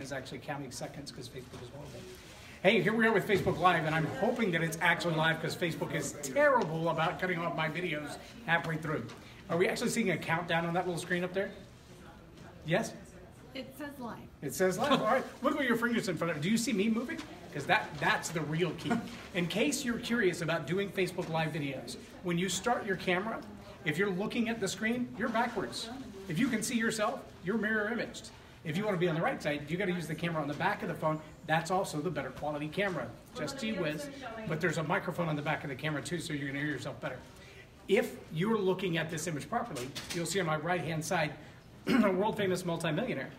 is actually counting seconds because Facebook is horrible. Hey, here we are with Facebook Live, and I'm hoping that it's actually live because Facebook is terrible about cutting off my videos halfway through. Are we actually seeing a countdown on that little screen up there? Yes? It says live. It says live. All right. Look at your fingers in front of it. Do you see me moving? Because that's the real key. In case you're curious about doing Facebook Live videos, when you start your camera, if you're looking at the screen, you're backwards. If you can see yourself, you're mirror imaged. If you want to be on the right side, you got to use the camera on the back of the phone. That's also the better quality camera. Just gee whiz. But there's a microphone on the back of the camera too, so you're going to hear yourself better. If you're looking at this image properly, you'll see on my right-hand side a world-famous multimillionaire.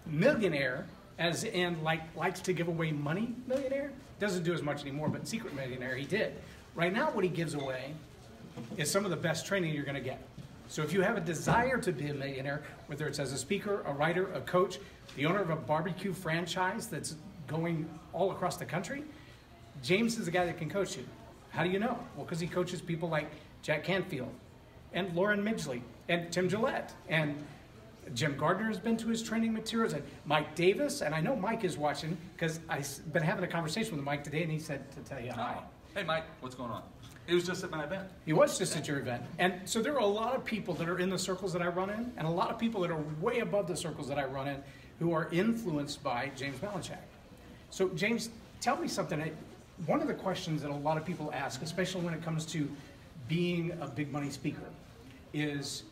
Millionaire, as in likes to give away money millionaire, doesn't do as much anymore, but secret millionaire, he did. Right now, what he gives away is some of the best training you're going to get. So if you have a desire to be a millionaire, whether it's as a speaker, a writer, a coach, the owner of a barbecue franchise that's going all across the country, James is the guy that can coach you. How do you know? Well, because he coaches people like Jack Canfield and Loren and Tim Gillette, and Jim Gardner has been to his training materials, and Mike Davis, and I know Mike is watching because I've been having a conversation with Mike today, and he said to tell you hi. Hey, Mike, what's going on? He was just at my event. He was just at your event. And so there are a lot of people that are in the circles that I run in, and a lot of people that are way above the circles that I run in who are influenced by James Malinchak. So James, tell me something. One of the questions that a lot of people ask, especially when it comes to being a big money speaker, is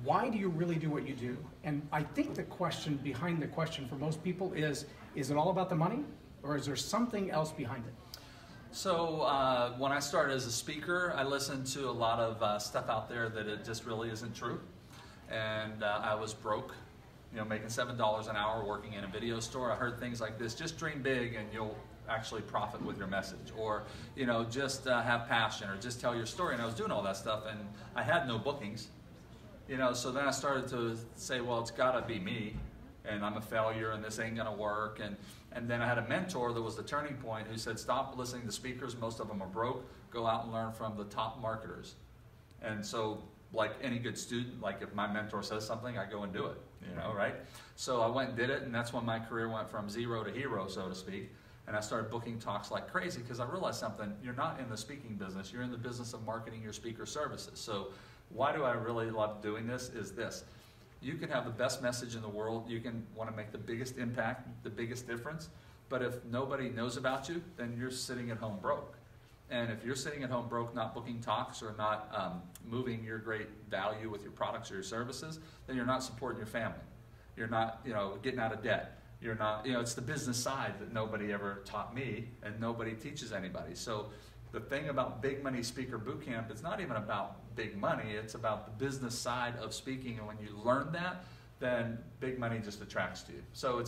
why do you really do what you do? And I think the question behind the question for most people is it all about the money, or is there something else behind it? So when I started as a speaker, I listened to a lot of stuff out there that it just really isn't true. And I was broke, making $7 an hour working in a video store. I heard things like this: just dream big and you'll actually profit with your message, or just have passion, or just tell your story. And I was doing all that stuff, and I had no bookings. So then I started to say, well, it's got to be me, and I'm a failure, and this ain't going to work. And then I had a mentor that was the turning point who said, stop listening to speakers. Most of them are broke. Go out and learn from the top marketers. And so, like any good student, like if my mentor says something, I go and do it, right? So I went and did it, and that's when my career went from zero to hero, so to speak. And I started booking talks like crazy because I realized something. You're not in the speaking business. You're in the business of marketing your speaker services. So why do I really love doing this is this. You can have the best message in the world. You can want to make the biggest impact, the biggest difference. But if nobody knows about you, then you're sitting at home broke. And if you're sitting at home broke, not booking talks or not moving your great value with your products or your services, then you're not supporting your family. You're not, getting out of debt. You're not, it's the business side that nobody ever taught me, and nobody teaches anybody. So the thing about Big Money Speaker Bootcamp, it's not even about big money, it's about the business side of speaking, and when you learn that, then big money just attracts to you. So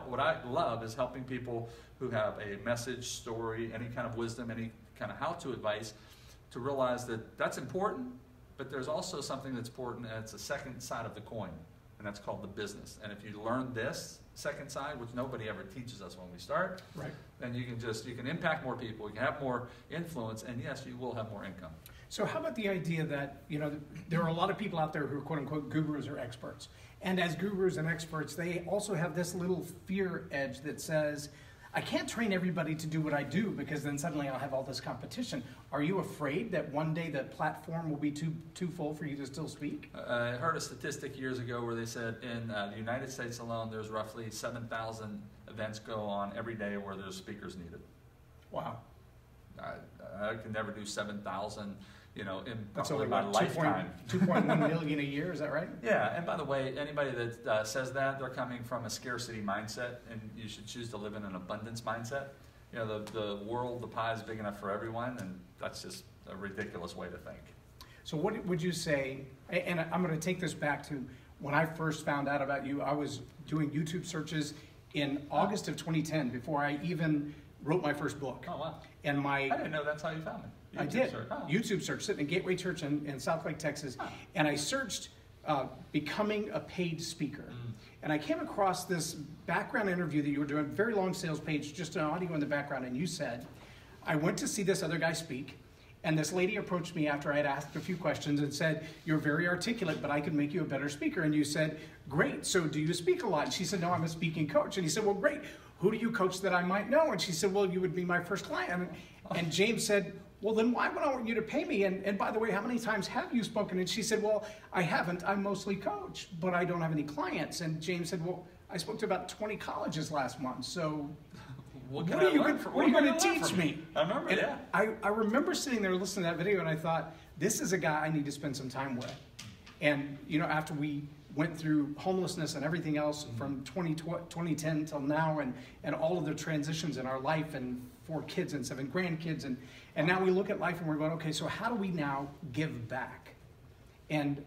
what I love is helping people who have a message, story, any kind of wisdom, any kind of how-to advice, to realize that that's important, but there's also something that's important, and it's a second side of the coin, and that's called the business. And if you learn this second side, which nobody ever teaches us when we start, right, then you can impact more people, you can have more influence, and yes, you will have more income. So how about the idea that, there are a lot of people out there who are quote-unquote gurus or experts. And as gurus and experts, they also have this little fear edge that says, I can't train everybody to do what I do because then suddenly I'll have all this competition. Are you afraid that one day the platform will be too full for you to still speak? I heard a statistic years ago where they said in the United States alone, there's roughly 7,000 events go on every day where there's speakers needed. Wow. I can never do 7,000, in that's probably only my about lifetime. 2.1 million a year, is that right? Yeah, and by the way, anybody that says that, they're coming from a scarcity mindset, and you should choose to live in an abundance mindset. The world, the pie is big enough for everyone, and that's just a ridiculous way to think. So what would you say, and I'm going to take this back to when I first found out about you. I was doing YouTube searches in August of 2010 before I even wrote my first book. Oh, wow. And I didn't know that's how you found me. I did. YouTube search, sitting in Gateway Church in Southlake, Texas. Oh. And I searched becoming a paid speaker. And I came across this background interview that you were doing, very long sales page, just an audio in the background. And you said, I went to see this other guy speak, And this lady approached me after I had asked a few questions and said, "You're very articulate, but I could make you a better speaker." And you said, "Great, so do you speak a lot?" And she said, "No, I'm a speaking coach." And he said, "Well, great. Who do you coach that I might know?" And she said, "Well, you would be my first client." And James said, "Well, then why would I want you to pay me? And by the way, how many times have you spoken?" And she said, "Well, I haven't. I mostly coach, but I don't have any clients." And James said, "Well, I spoke to about 20 colleges last month, so what are you going to teach me?" I remember, and yeah. I remember sitting there listening to that video, and I thought, this is a guy I need to spend some time with. And, you know, after we went through homelessness and everything else from 2010 till now, and all of the transitions in our life, and 4 kids and 7 grandkids, and now we look at life and we're going, okay, so how do we now give back? And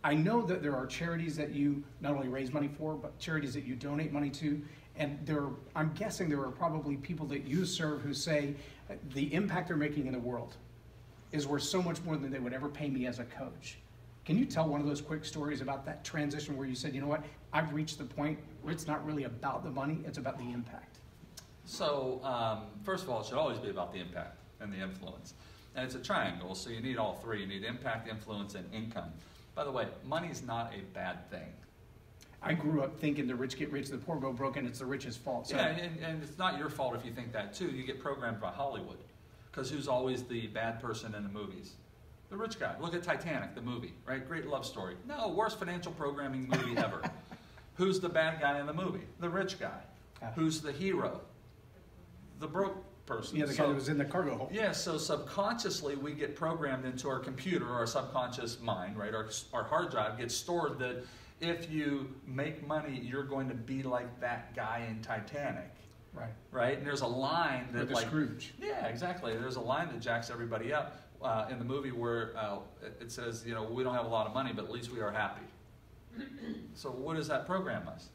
I know that there are charities that you not only raise money for, but charities that you donate money to. And I'm guessing there are probably people that you serve who say the impact they're making in the world is worth so much more than they would ever pay me as a coach. Can you tell one of those quick stories about that transition where you said, you know what, I've reached the point where it's not really about the money, it's about the impact? So, first of all, it should always be about the impact and the influence. And it's a triangle, so you need all 3. You need impact, influence, and income. By the way, money's not a bad thing. I grew up thinking the rich get rich, the poor go broke, and it's the rich's fault. So. Yeah, and it's not your fault if you think that too. You get programmed by Hollywood. Because who's always the bad person in the movies? The rich guy. Look at Titanic, the movie, right? Great love story. No, worst financial programming movie ever. Who's the bad guy in the movie? The rich guy. Who's the hero? The broke person. Yeah, the guy that was in the cargo hold. Yeah, so subconsciously we get programmed into our computer, our subconscious mind, right? Our hard drive gets stored that if you make money, you're going to be like that guy in Titanic. Right. Right? And there's a line that, like Scrooge. Yeah, exactly. There's a line that jacks everybody up in the movie where it says, you know, we don't have a lot of money, but at least we are happy. So what does that program us?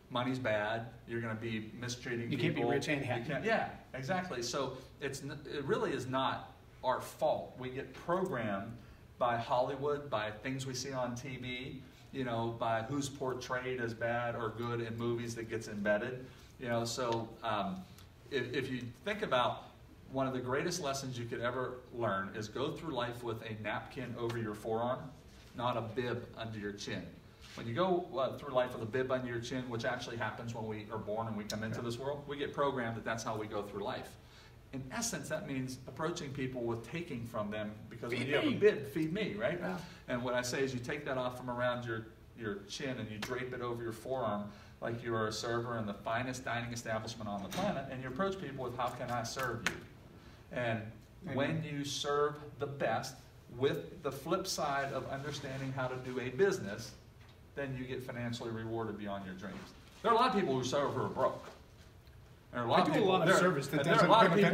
Money's bad. You're going to be mistreating people. You can't be rich and happy. Yeah, exactly. So it really is not our fault. We get programmed by Hollywood, by things we see on TV, you know, by who's portrayed as bad or good in movies that gets embedded. You know, so if you think about one of the greatest lessons you could ever learn is go through life with a napkin over your forearm, not a bib under your chin. When you go through life with a bib under your chin, which actually happens when we are born and we come into this world, we get programmed that that's how we go through life. In essence, that means approaching people with taking from them, because when you have a bib, feed me, right? Yeah. And what I say is you take that off from around your chin and you drape it over your forearm like you are a server in the finest dining establishment on the planet, and you approach people with, how can I serve you? And when you serve the best with the flip side of understanding how to do a business, then you get financially rewarded beyond your dreams. There are a lot of people who serve who are broke. There are a lot of people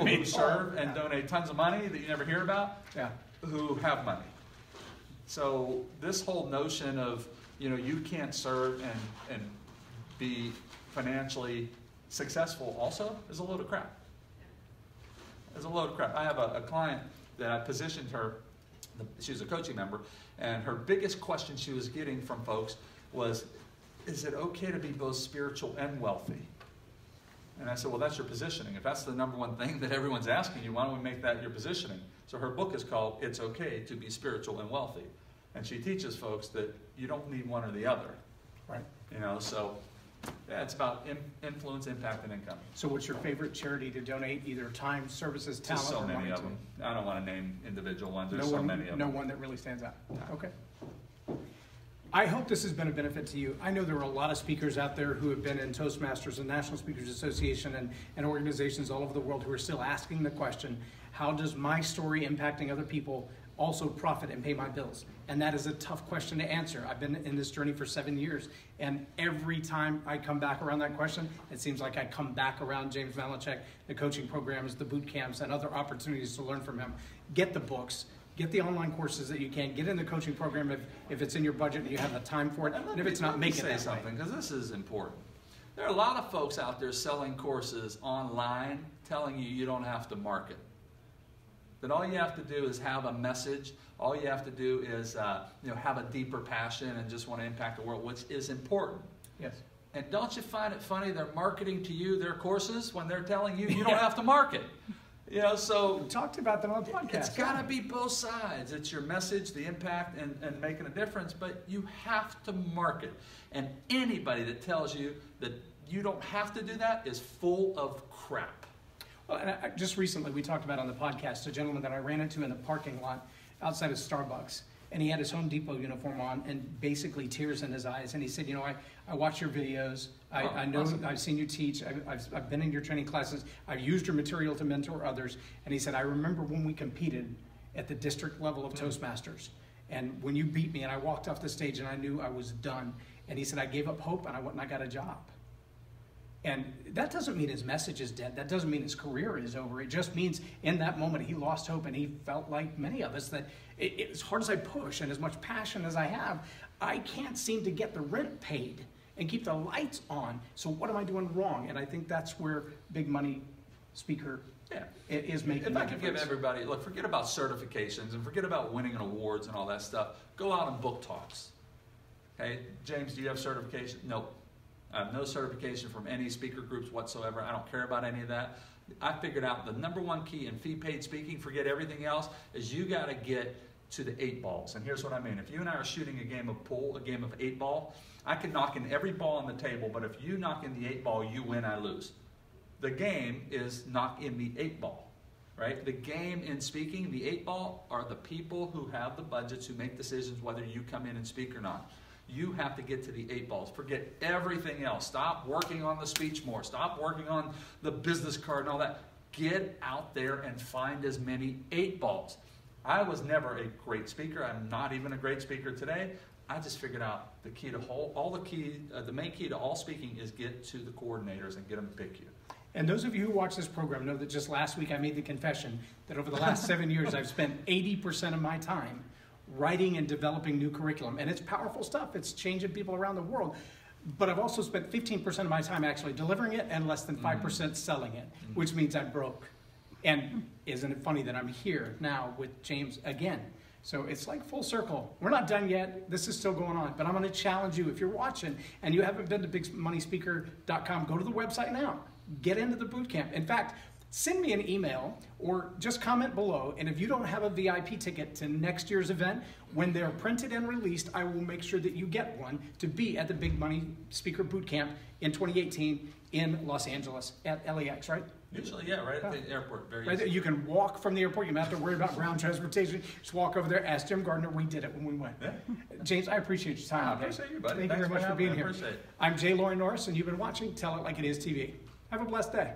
who serve and donate tons of money that you never hear about, who have money. So this whole notion of, you know, you can't serve and be financially successful also is a load of crap. It's a load of crap. I have a client that I positioned her, she was a coaching member, and her biggest question she was getting from folks was, is it okay to be both spiritual and wealthy? And I said, well, that's your positioning. If that's the number one thing that everyone's asking you, why don't we make that your positioning? So her book is called It's Okay to Be Spiritual and Wealthy. And she teaches folks that you don't need one or the other. Right. You know, so yeah, it's about influence, impact, and income. So what's your favorite charity to donate, either time, services, talent, Just so or many money of to? them. I don't want to name individual ones. There's so many of them. No one that really stands out. No. Okay. I hope this has been a benefit to you. I know there are a lot of speakers out there who have been in Toastmasters and National Speakers Association and organizations all over the world who are still asking the question, how does my story impacting other people also profit and pay my bills? And that is a tough question to answer. I've been in this journey for 7 years, and every time I come back around that question, it seems like I come back around James Malinchak, the coaching programs, the boot camps, and other opportunities to learn from him. Get the books. Get the online courses that you can. Get in the coaching program if it's in your budget and you have the time for it. And if it's not, make it that way. Something, because this is important. There are a lot of folks out there selling courses online, telling you you don't have to market. That all you have to do is have a message. All you have to do is have a deeper passion and just want to impact the world, which is important. Yes. And don't you find it funny they're marketing to you their courses when they're telling you you don't have to market? You know, so We talked about that on the podcast. it's got to be both sides. It's your message, the impact, and making a difference, but you have to market. And anybody that tells you that you don't have to do that is full of crap. Well, and just recently we talked about on the podcast a gentleman that I ran into in the parking lot outside of Starbucks, and he had his Home Depot uniform on and basically tears in his eyes. And he said, you know, I watch your videos. I know, awesome. I've seen you teach. I've been in your training classes. I've used your material to mentor others. And he said, I remember when we competed at the district level of Toastmasters. And when you beat me and I walked off the stage and I knew I was done. And he said, I gave up hope and I went and I got a job. And that doesn't mean his message is dead. That doesn't mean his career is over. It just means in that moment he lost hope, and he felt like many of us that as hard as I push and as much passion as I have, I can't seem to get the rent paid and keep the lights on. So what am I doing wrong? And I think that's where big money speaker is making If I a could give difference. everybody, look, forget about certifications and forget about winning awards and all that stuff. Go out and book talks. Okay, James, do you have certification? Nope. I have no certification from any speaker groups whatsoever. I don't care about any of that. I figured out the #1 key in fee-paid speaking, forget everything else, is you got to get to the 8 balls. And here's what I mean. If you and I are shooting a game of pool, a game of 8 ball, I can knock in every ball on the table, but if you knock in the 8 ball, you win, I lose. The game is knock in the 8 ball, right? The game in speaking, the 8 ball, are the people who have the budgets, who make decisions whether you come in and speak or not. You have to get to the 8 balls. Forget everything else. Stop working on the speech more. Stop working on the business card and all that. Get out there and find as many 8 balls. I was never a great speaker. I'm not even a great speaker today. I just figured out the key to the main key to all speaking is get to the coordinators and get them to pick you. And those of you who watch this program know that just last week I made the confession that over the last 7 years I've spent 80% of my time writing and developing new curriculum. And it's powerful stuff. It's changing people around the world. But I've also spent 15% of my time actually delivering it and less than 5% selling it, which means I'm broke. And isn't it funny that I'm here now with James again? So it's like full circle. We're not done yet. This is still going on. But I'm going to challenge you. If you're watching and you haven't been to bigmoneyspeaker.com, go to the website now. Get into the boot camp. In fact, send me an email or just comment below, and if you don't have a VIP ticket to next year's event, when they're printed and released, I will make sure that you get one to be at the Big Money Speaker Boot Camp in 2018 in Los Angeles at LAX, right? Usually, yeah, right at the airport. Very Right there. easy. You can walk from the airport. You don't have to worry about ground transportation. Just walk over there. Ask Jim Gardner. We did it when we went. Yeah. James, I appreciate your time. I Okay? appreciate you, buddy. Thank you Thanks very much for having being me. I here. appreciate it. I'm Loren Norris, and you've been watching Tell It Like It Is TV. Have a blessed day.